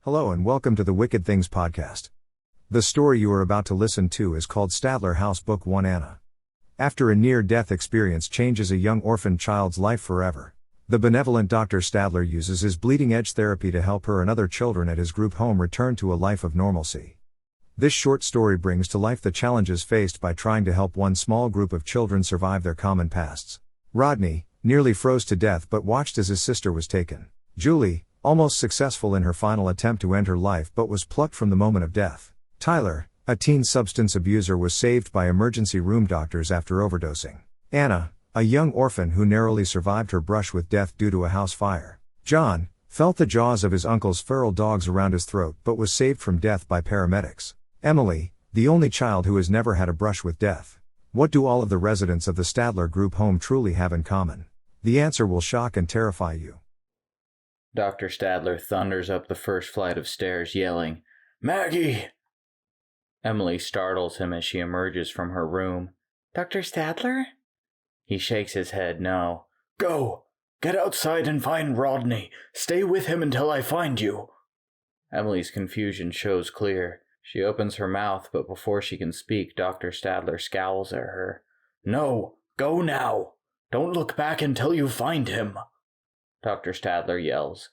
Hello and welcome to the Wicked Things podcast. The story you are about to listen to is called Stadler House Book 1 Anna. After a near-death experience changes a young orphan child's life forever, the benevolent Dr. Stadler uses his bleeding-edge therapy to help her and other children at his group home return to a life of normalcy. This short story brings to life the challenges faced by trying to help one small group of children survive their common pasts. Rodney nearly froze to death but watched as his sister was taken. Julie, almost successful in her final attempt to end her life but was plucked from the moment of death. Tyler, a teen substance abuser, was saved by emergency room doctors after overdosing. Anna, a young orphan who narrowly survived her brush with death due to a house fire. John felt the jaws of his uncle's feral dogs around his throat but was saved from death by paramedics. Emily, the only child who has never had a brush with death. What do all of the residents of the Stadler group home truly have in common? The answer will shock and terrify you. Dr. Stadler thunders up the first flight of stairs, yelling, "Maggie!" Emily startles him as she emerges from her room. "Dr. Stadler?" He shakes his head no. "Go! Get outside and find Rodney. Stay with him until I find you." Emily's confusion shows clear. She opens her mouth, but before she can speak, Dr. Stadler scowls at her. "No! Go now! Don't look back until you find him!" Dr. Stadler yells.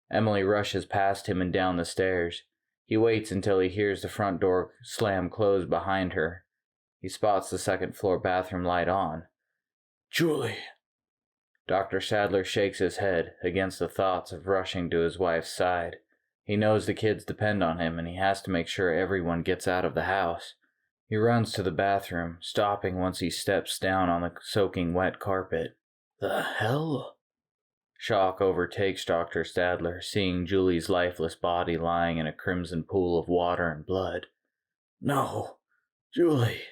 Emily rushes past him and down the stairs. He waits until he hears the front door slam closed behind her. He spots the second-floor bathroom light on. "Julie!" Dr. Stadler shakes his head against the thoughts of rushing to his wife's side. He knows the kids depend on him and he has to make sure everyone gets out of the house. He runs to the bathroom, stopping once he steps down on the soaking wet carpet. "The hell?" Shock overtakes Dr. Stadler, seeing Julie's lifeless body lying in a crimson pool of water and blood. "No, Julie."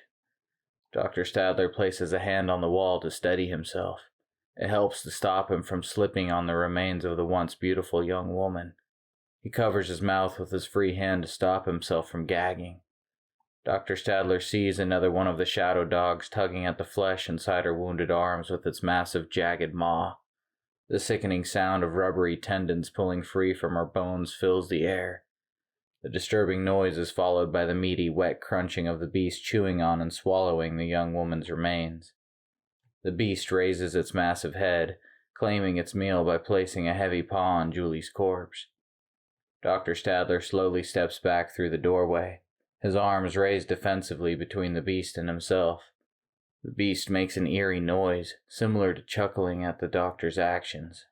Dr. Stadler places a hand on the wall to steady himself. It helps to stop him from slipping on the remains of the once beautiful young woman. He covers his mouth with his free hand to stop himself from gagging. Dr. Stadler sees another one of the shadow dogs tugging at the flesh inside her wounded arms with its massive, jagged maw. The sickening sound of rubbery tendons pulling free from her bones fills the air. The disturbing noise is followed by the meaty, wet crunching of the beast chewing on and swallowing the young woman's remains. The beast raises its massive head, claiming its meal by placing a heavy paw on Julie's corpse. Dr. Stadler slowly steps back through the doorway, his arms raised defensively between the beast and himself. The beast makes an eerie noise, similar to chuckling at the doctor's actions.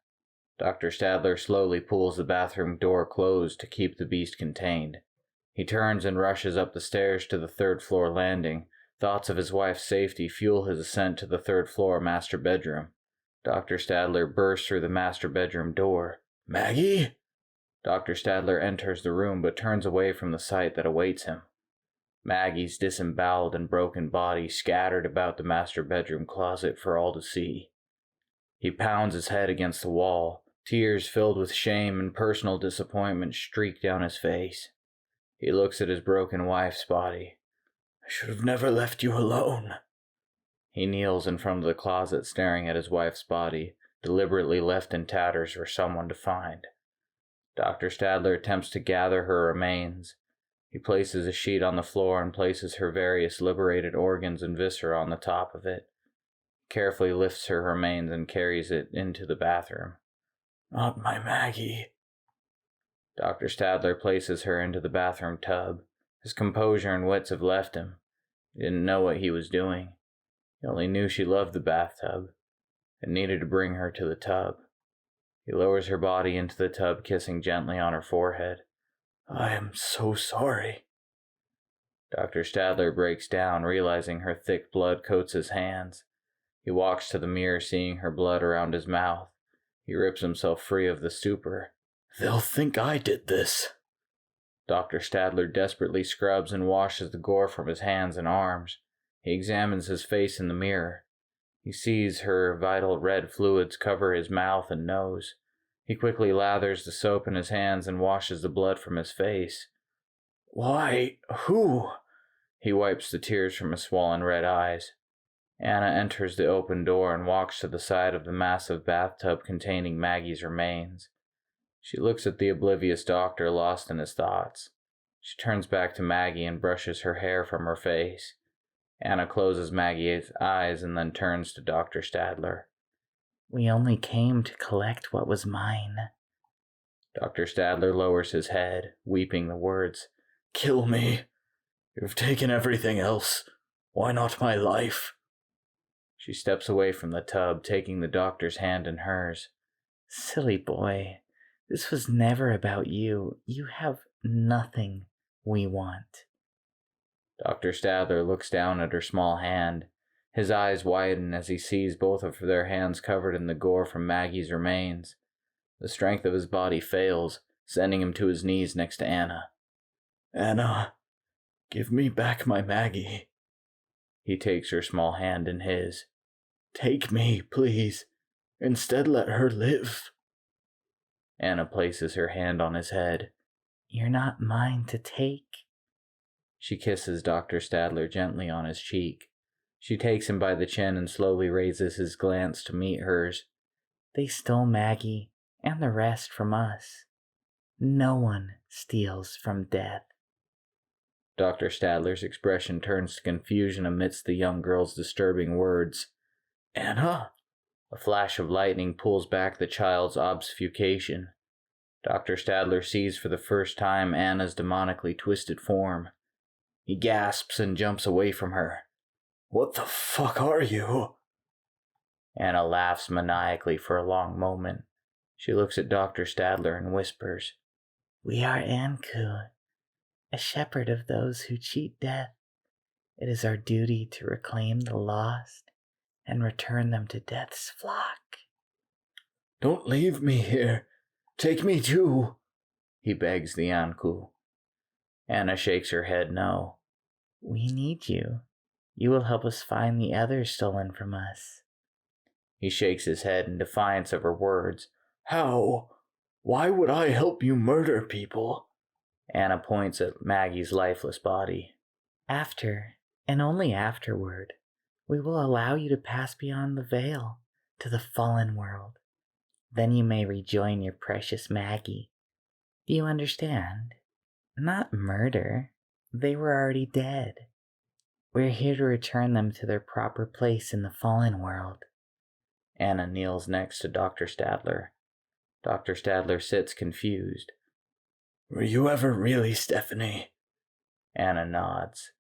Dr. Stadler slowly pulls the bathroom door closed to keep the beast contained. He turns and rushes up the stairs to the third-floor landing. Thoughts of his wife's safety fuel his ascent to the third-floor master bedroom. Dr. Stadler bursts through the master bedroom door. "Maggie?" Dr. Stadler enters the room but turns away from the sight that awaits him. Maggie's disemboweled and broken body scattered about the master bedroom closet for all to see. He pounds his head against the wall. Tears filled with shame and personal disappointment streak down his face. He looks at his broken wife's body. "I should have never left you alone." He kneels in front of the closet staring at his wife's body, deliberately left in tatters for someone to find. Dr. Stadler attempts to gather her remains. He places a sheet on the floor and places her various liberated organs and viscera on the top of it. He carefully lifts her remains and carries it into the bathroom. "Not my Maggie." Dr. Stadler places her into the bathroom tub. His composure and wits have left him. He didn't know what he was doing. He only knew she loved the bathtub and needed to bring her to the tub. He lowers her body into the tub, kissing gently on her forehead. "I am so sorry." Dr. Stadler breaks down, realizing her thick blood coats his hands. He walks to the mirror, seeing her blood around his mouth. He rips himself free of the stupor. "They'll think I did this." Dr. Stadler desperately scrubs and washes the gore from his hands and arms. He examines his face in the mirror. He sees her vital red fluids cover his mouth and nose. He quickly lathers the soap in his hands and washes the blood from his face. "Why? Who?" He wipes the tears from his swollen red eyes. Anna enters the open door and walks to the side of the massive bathtub containing Maggie's remains. She looks at the oblivious doctor, lost in his thoughts. She turns back to Maggie and brushes her hair from her face. Anna closes Maggie's eyes and then turns to Dr. Stadler. We only came to collect what was mine. Dr. Stadler lowers his head, weeping the words, "Kill me. You've taken everything else. Why not my life?" She steps away from the tub, taking the doctor's hand in hers. Silly boy, this was never about you. You have nothing we want. Dr. Stadler looks down at her small hand. His eyes widen as he sees both of their hands covered in the gore from Maggie's remains. The strength of his body fails, sending him to his knees next to Anna. "Anna, give me back my Maggie." He takes her small hand in his. "Take me, please. Instead, let her live." Anna places her hand on his head. You're not mine to take. She kisses Dr. Stadler gently on his cheek. She takes him by the chin and slowly raises his glance to meet hers. They stole Maggie and the rest from us. No one steals from death. Dr. Stadler's expression turns to confusion amidst the young girl's disturbing words. "Anna?" A flash of lightning pulls back the child's obfuscation. Dr. Stadler sees for the first time Anna's demonically twisted form. He gasps and jumps away from her. "What the fuck are you?" Anna laughs maniacally for a long moment. She looks at Dr. Stadler and whispers, We are Anku, a shepherd of those who cheat death. It is our duty to reclaim the lost and return them to death's flock. "Don't leave me here. Take me too," he begs the Anku. Anna shakes her head no. We need you. You will help us find the others stolen from us. He shakes his head in defiance of her words. "How? Why would I help you murder people?" Anna points at Maggie's lifeless body. After, and only afterward, we will allow you to pass beyond the veil to the fallen world. Then you may rejoin your precious Maggie. Do you understand? Not murder. They were already dead. We're here to return them to their proper place in the fallen world. Anna kneels next to Dr. Stadler. Dr. Stadler sits confused. "Were you ever really Stephanie?" Anna nods.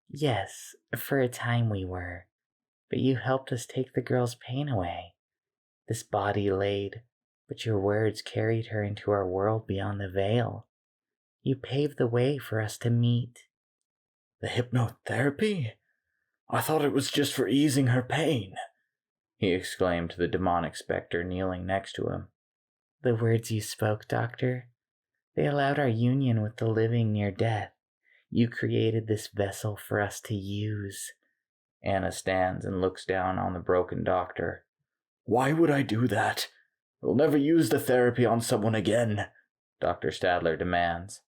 Yes, for a time we were. But you helped us take the girl's pain away. This body laid, but your words carried her into our world beyond the veil. You paved the way for us to meet. "The hypnotherapy? I thought it was just for easing her pain," he exclaimed to the demonic specter kneeling next to him. The words you spoke, Doctor, they allowed our union with the living near death. You created this vessel for us to use. Anna stands and looks down on the broken doctor. "Why would I do that? We'll never use the therapy on someone again," Dr. Stadler demands.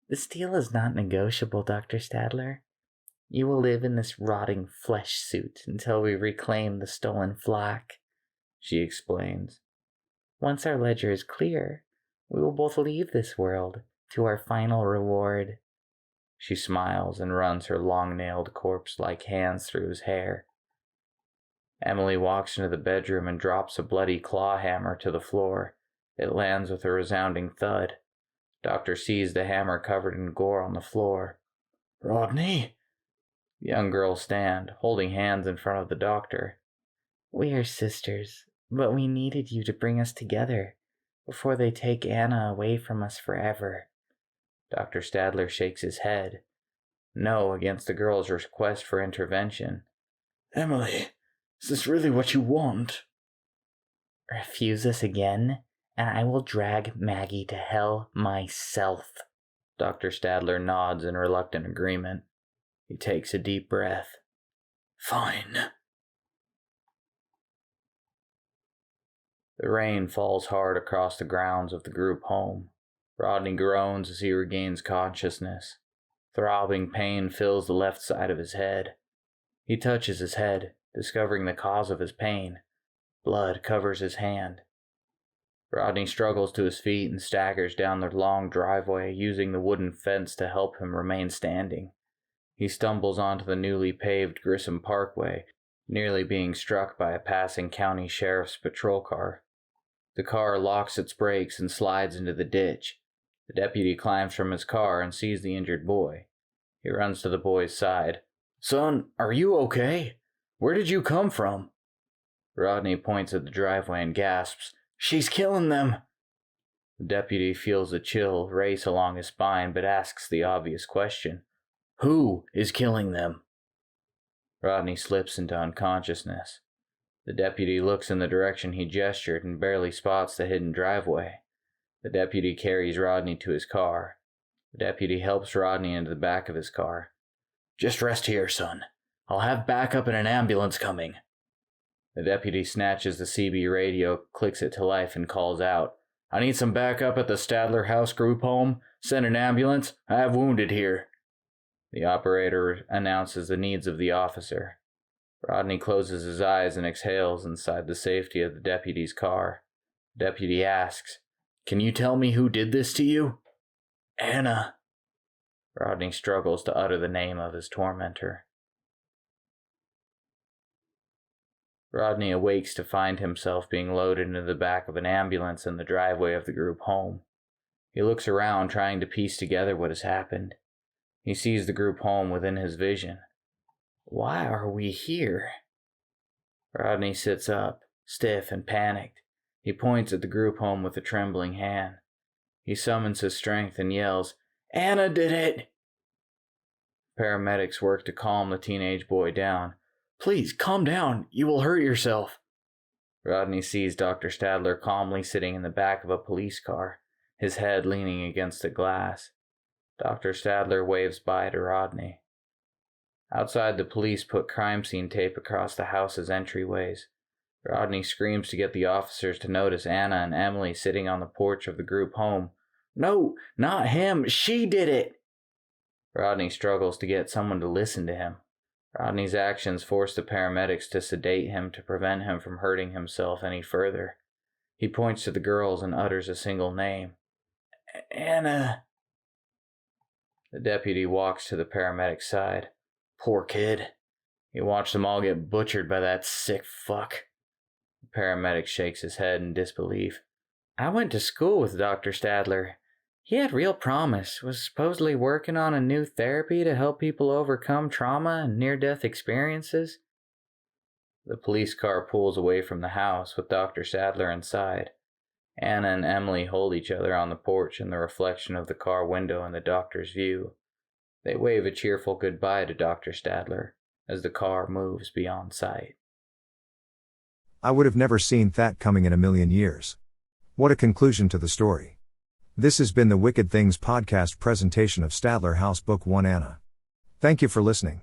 This deal is not negotiable, Dr. Stadler. You will live in this rotting flesh suit until we reclaim the stolen flock, she explains. Once our ledger is clear, we will both leave this world to our final reward. She smiles and runs her long-nailed corpse-like hands through his hair. Emily walks into the bedroom and drops a bloody claw hammer to the floor. It lands with a resounding thud. Doctor sees the hammer covered in gore on the floor. "Rodney?" The young girls stand, holding hands in front of the doctor. We are sisters, but we needed you to bring us together before they take Anna away from us forever. Dr. Stadler shakes his head. No against the girl's request for intervention. "Emily, is this really what you want?" Refuse us again, and I will drag Maggie to hell myself. Dr. Stadler nods in reluctant agreement. He takes a deep breath. "Fine." The rain falls hard across the grounds of the group home. Rodney groans as he regains consciousness. Throbbing pain fills the left side of his head. He touches his head, discovering the cause of his pain. Blood covers his hand. Rodney struggles to his feet and staggers down the long driveway, using the wooden fence to help him remain standing. He stumbles onto the newly paved Grissom Parkway, nearly being struck by a passing county sheriff's patrol car. The car locks its brakes and slides into the ditch. The deputy climbs from his car and sees the injured boy. He runs to the boy's side. "Son, are you okay? Where did you come from?" Rodney points at the driveway and gasps, "She's killing them!" The deputy feels a chill race along his spine but asks the obvious question. "Who is killing them?" Rodney slips into unconsciousness. The deputy looks in the direction he gestured and barely spots the hidden driveway. The deputy carries Rodney to his car. The deputy helps Rodney into the back of his car. "Just rest here, son. I'll have backup and an ambulance coming." The deputy snatches the CB radio, clicks it to life, and calls out, "I need some backup at the Stadler House group home. Send an ambulance. I have wounded here." The operator announces the needs of the officer. Rodney closes his eyes and exhales inside the safety of the deputy's car. The deputy asks, "Can you tell me who did this to you?" "Anna." Rodney struggles to utter the name of his tormentor. Rodney awakes to find himself being loaded into the back of an ambulance in the driveway of the group home. He looks around, trying to piece together what has happened. He sees the group home within his vision. Why are we here? Rodney sits up, stiff and panicked. He points at the group home with a trembling hand. He summons his strength and yells, "Anna did it!" Paramedics work to calm the teenage boy down. "Please, calm down. You will hurt yourself." Rodney sees Dr. Stadler calmly sitting in the back of a police car, his head leaning against the glass. Dr. Stadler waves bye to Rodney. Outside, the police put crime scene tape across the house's entryways. Rodney screams to get the officers to notice Anna and Emily sitting on the porch of the group home. "No, not him. She did it." Rodney struggles to get someone to listen to him. Rodney's actions force the paramedics to sedate him to prevent him from hurting himself any further. He points to the girls and utters a single name. "Anna." The deputy walks to the paramedic's side. "Poor kid. He watched them all get butchered by that sick fuck." The paramedic shakes his head in disbelief. "I went to school with Dr. Stadler. He had real promise, was supposedly working on a new therapy to help people overcome trauma and near-death experiences." The police car pulls away from the house with Dr. Stadler inside. Anna and Emily hold each other on the porch in the reflection of the car window in the doctor's view. They wave a cheerful goodbye to Dr. Stadler as the car moves beyond sight. I would have never seen that coming in a million years. What a conclusion to the story. This has been the Wicked Things podcast presentation of Stadler House Book 1 Anna. Thank you for listening.